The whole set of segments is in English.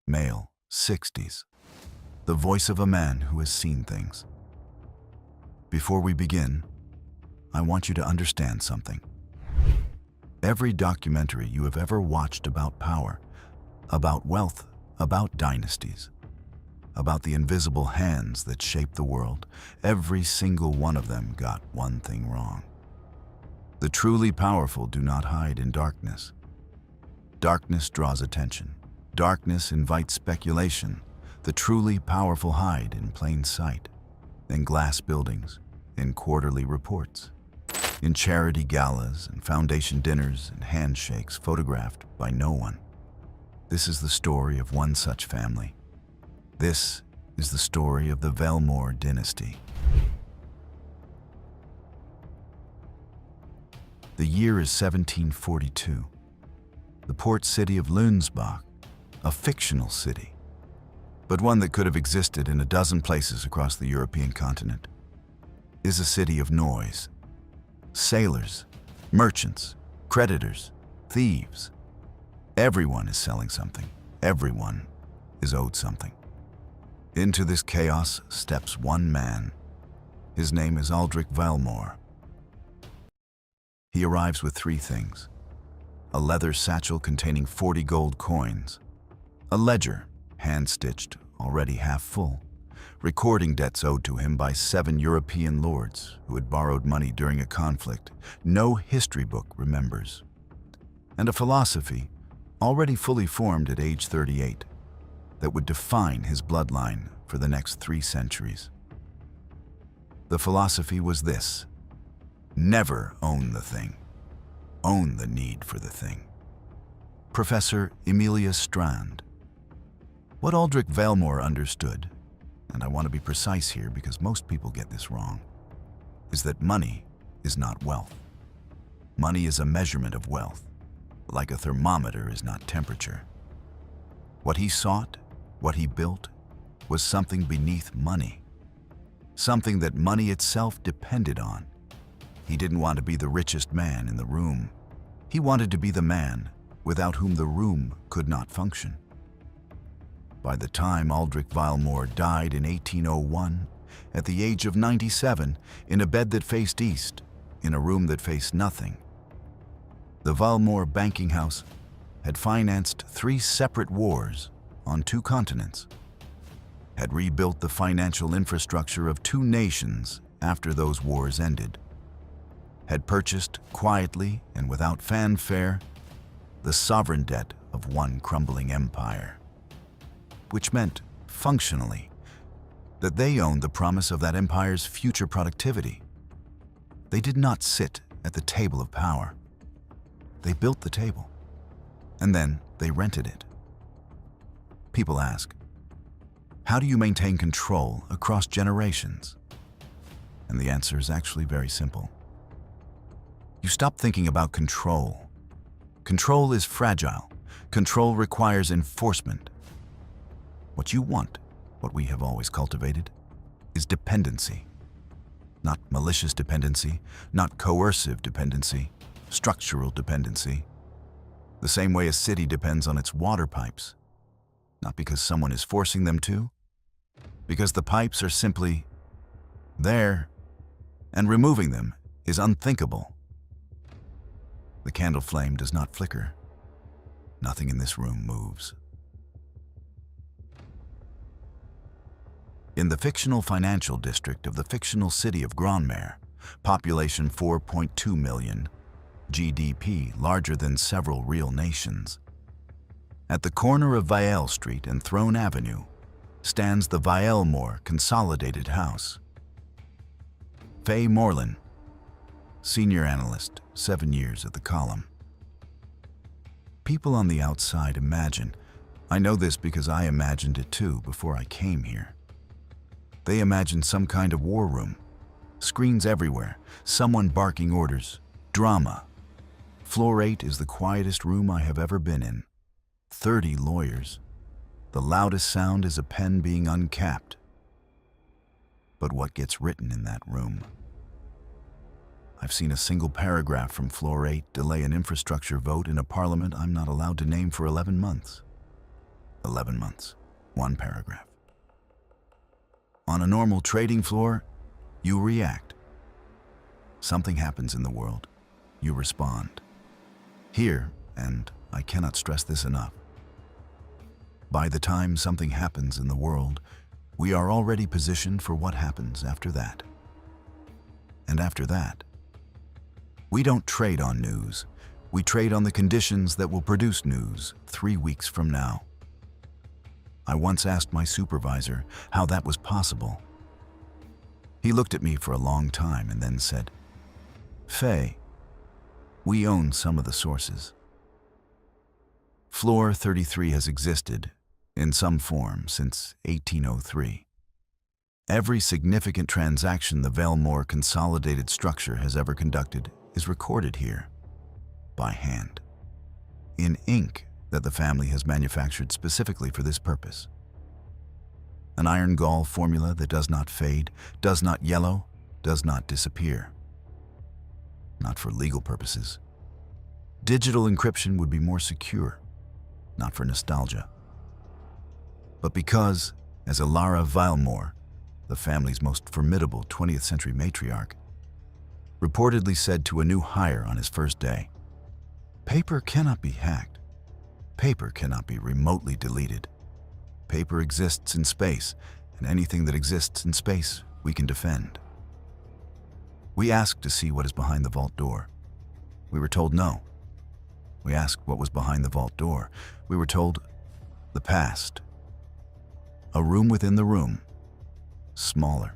male, 60s. The voice of a man who has seen things. Before we begin, I want you to understand something. Every documentary you have ever watched about power, about wealth, about dynasties, about the invisible hands that shape the world, every single one of them got one thing wrong. The truly powerful do not hide in darkness. Darkness draws attention. Darkness invites speculation. The truly powerful hide in plain sight, in glass buildings, in quarterly reports, in charity galas and foundation dinners and handshakes photographed by no one. This is the story of one such family. This is the story of the Velmore dynasty. The year is 1742. The port city of Lunsbach, a fictional city, but one that could have existed in a dozen places across the European continent, is a city of noise. Sailors, merchants, creditors, thieves. Everyone is selling something. Everyone is owed something. Into this chaos steps one man. His name is Aldrich Velmore. He arrives with three things: a leather satchel containing 40 gold coins, a ledger, hand-stitched, already half full, recording debts owed to him by 7 European lords who had borrowed money during a conflict no history book remembers, and a philosophy, already fully formed at age 38, that would define his bloodline for the next 3 centuries. The philosophy was this: never own the thing, own the need for the thing. Professor Emilia Strand. What Aldrich Velmore understood, and I want to be precise here because most people get this wrong, is that money is not wealth. Money is a measurement of wealth, like a thermometer is not temperature. What he sought, what he built, was something beneath money, something that money itself depended on. He didn't want to be the richest man in the room. He wanted to be the man without whom the room could not function. By the time Aldrich Velmore died in 1801, at the age of 97, in a bed that faced east, in a room that faced nothing, the Velmore banking house had financed 3 separate wars on 2 continents, had rebuilt the financial infrastructure of 2 nations after those wars ended, had purchased quietly and without fanfare the sovereign debt of one crumbling empire, which meant, functionally, that they owned the promise of that empire's future productivity. They did not sit at the table of power. They built the table, and then they rented it. People ask, how do you maintain control across generations? And the answer is actually very simple. You stop thinking about control. Control is fragile. Control requires enforcement. What you want, what we have always cultivated, is dependency. Not malicious dependency, not coercive dependency, structural dependency. The same way a city depends on its water pipes, not because someone is forcing them to, because the pipes are simply there, and removing them is unthinkable. The candle flame does not flicker. Nothing in this room moves. In the fictional financial district of the fictional city of Grandmere, population 4.2 million, GDP larger than several real nations, at the corner of Vielle Street and Throne Avenue stands the Velmore Consolidated House. Faye Morlan, senior analyst, 7 years at the column. People on the outside imagine, I know this because I imagined it too before I came here. They imagine some kind of war room, screens everywhere, someone barking orders, drama. Floor 8 is the quietest room I have ever been in. 30 lawyers. The loudest sound is a pen being uncapped. But what gets written in that room? I've seen a single paragraph from Floor 8 delay an infrastructure vote in a parliament I'm not allowed to name for 11 months. 11 months, one paragraph. On a normal trading floor, you react. Something happens in the world, you respond. Here, and I cannot stress this enough, by the time something happens in the world, we are already positioned for what happens after that. And after that, we don't trade on news. We trade on the conditions that will produce news 3 weeks from now. I once asked my supervisor how that was possible. He looked at me for a long time and then said, "Faye, we own some of the sources." Floor 33 has existed in some form since 1803. Every significant transaction the Valmore consolidated structure has ever conducted is recorded here, by hand, in ink that the family has manufactured specifically for this purpose. An iron gall formula that does not fade, does not yellow, does not disappear. Not for legal purposes. Digital encryption would be more secure, not for nostalgia. But because, as Elara Valmore, the family's most formidable 20th century matriarch, reportedly said to a new hire on his first day, "Paper cannot be hacked. Paper cannot be remotely deleted. Paper exists in space, and anything that exists in space we can defend." We asked to see what is behind the vault door. We were told no. We asked what was behind the vault door. We were told the past. A room within the room, smaller,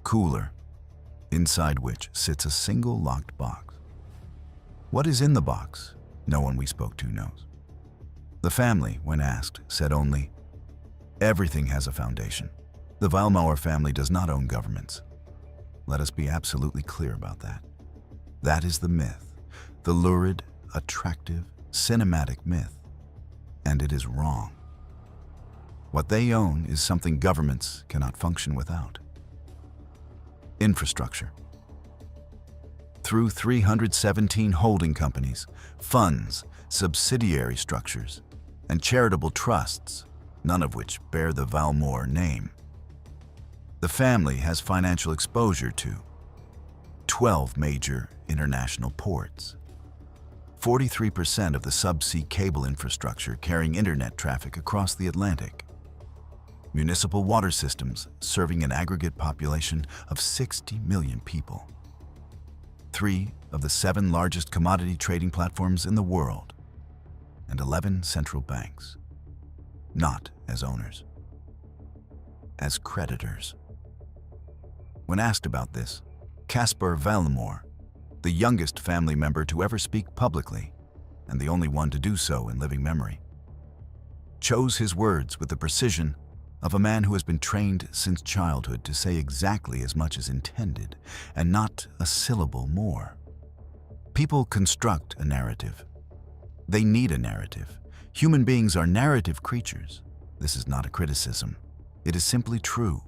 cooler, inside which sits a single locked box. What is in the box, no one we spoke to knows. The family, when asked, said only, "Everything has a foundation. The Valmauer family does not own governments." Let us be absolutely clear about that. That is the myth, the lurid, attractive, cinematic myth, and it is wrong. What they own is something governments cannot function without. Infrastructure. Through 317 holding companies, funds, subsidiary structures, and charitable trusts, none of which bear the Valmore name, the family has financial exposure to 12 major international ports, 43% of the subsea cable infrastructure carrying internet traffic across the Atlantic, municipal water systems serving an aggregate population of 60 million people, 3 of the 7 largest commodity trading platforms in the world, and 11 central banks, not as owners, as creditors. When asked about this, Caspar Valmore, the youngest family member to ever speak publicly, and the only one to do so in living memory, chose his words with the precision of a man who has been trained since childhood to say exactly as much as intended, and not a syllable more. People construct a narrative. They need a narrative. Human beings are narrative creatures. This is not a criticism. It is simply true.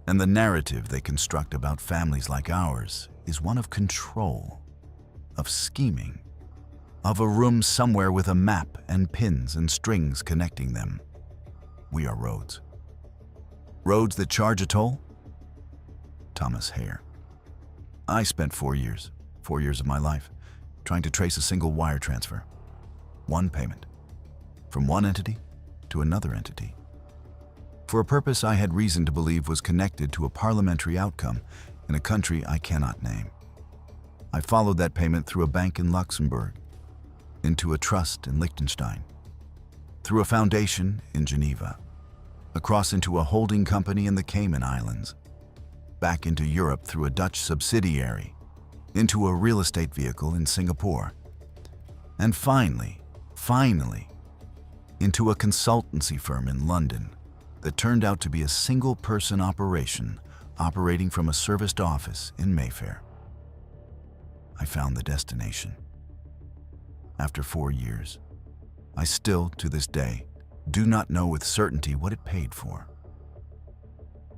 And the narrative they construct about families like ours is one of control, of scheming, of a room somewhere with a map and pins and strings connecting them. We are roads. Roads that charge a toll? Thomas Hare. I spent 4 years of my life, trying to trace a single wire transfer. One payment. From one entity to another entity. For a purpose I had reason to believe was connected to a parliamentary outcome in a country I cannot name. I followed that payment through a bank in Luxembourg, into a trust in Liechtenstein, through a foundation in Geneva, across into a holding company in the Cayman Islands, back into Europe through a Dutch subsidiary, into a real estate vehicle in Singapore, and finally, into a consultancy firm in London that turned out to be a single-person operation operating from a serviced office in Mayfair. I found the destination. After 4 years, I still, to this day, do not know with certainty what it paid for.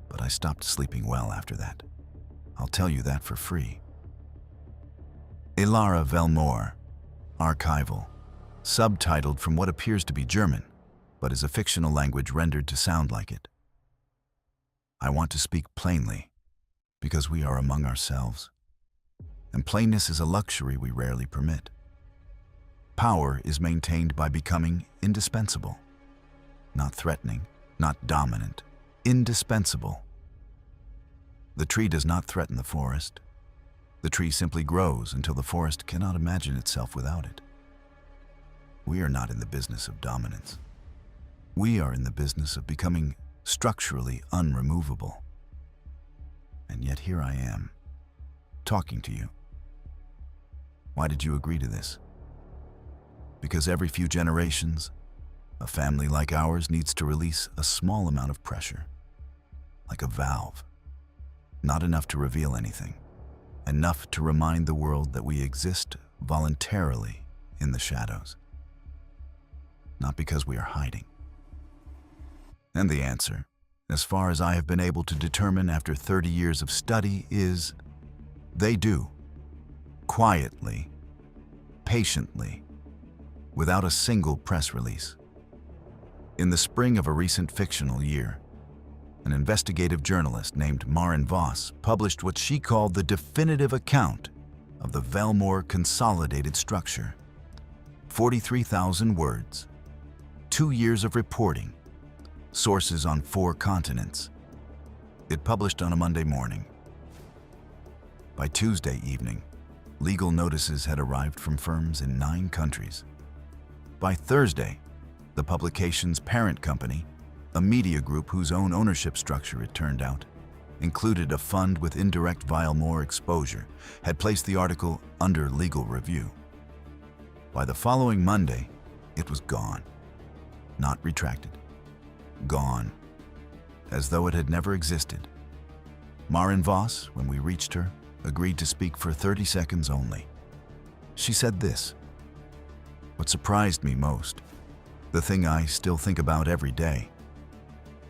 But I stopped sleeping well after that. I'll tell you that for free. Elara Valmore, archival, subtitled from what appears to be German, but is a fictional language rendered to sound like it. I want to speak plainly, because we are among ourselves, and plainness is a luxury we rarely permit. Power is maintained by becoming indispensable, not threatening, not dominant, indispensable. The tree does not threaten the forest. The tree simply grows until the forest cannot imagine itself without it. We are not in the business of dominance. We are in the business of becoming structurally unremovable. And yet here I am, talking to you. Why did you agree to this? Because every few generations, a family like ours needs to release a small amount of pressure, like a valve. Not enough to reveal anything, enough to remind the world that we exist voluntarily in the shadows, not because we are hiding. And the answer, as far as I have been able to determine after 30 years of study, is they do, quietly, patiently, without a single press release. In the spring of a recent fictional year, an investigative journalist named Maren Voss published what she called the definitive account of the Velmore consolidated structure. 43,000 words, 2 years of reporting, sources on 4 continents. It published on a Monday morning. By Tuesday evening, legal notices had arrived from firms in 9 countries. By Thursday, the publication's parent company, a media group whose own ownership structure, it turned out, included a fund with indirect Velmore exposure, had placed the article under legal review. By the following Monday, it was gone. Not retracted. Gone. As though it had never existed. Maren Voss, when we reached her, agreed to speak for 30 seconds only. She said this: "What surprised me most, the thing I still think about every day,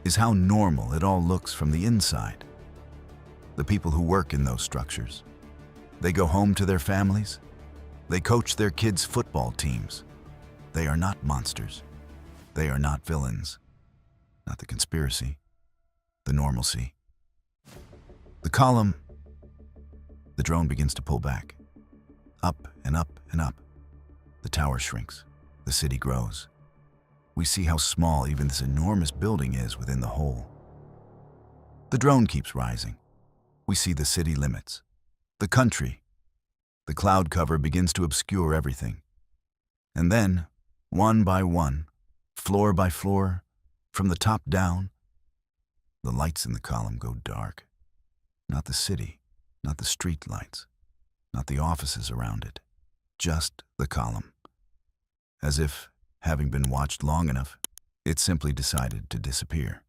is how normal it all looks from the inside. The people who work in those structures, they go home to their families, they coach their kids' football teams. They are not monsters. They are not villains. Not the conspiracy, the normalcy." The column, the drone begins to pull back. Up and up and up. The tower shrinks. The city grows. We see how small even this enormous building is within the whole. The drone keeps rising. We see the city limits, the country. The cloud cover begins to obscure everything. And then, one by one, floor by floor, from the top down, the lights in the column go dark. Not the city, not the street lights, not the offices around it, just the column. As if, having been watched long enough, it simply decided to disappear.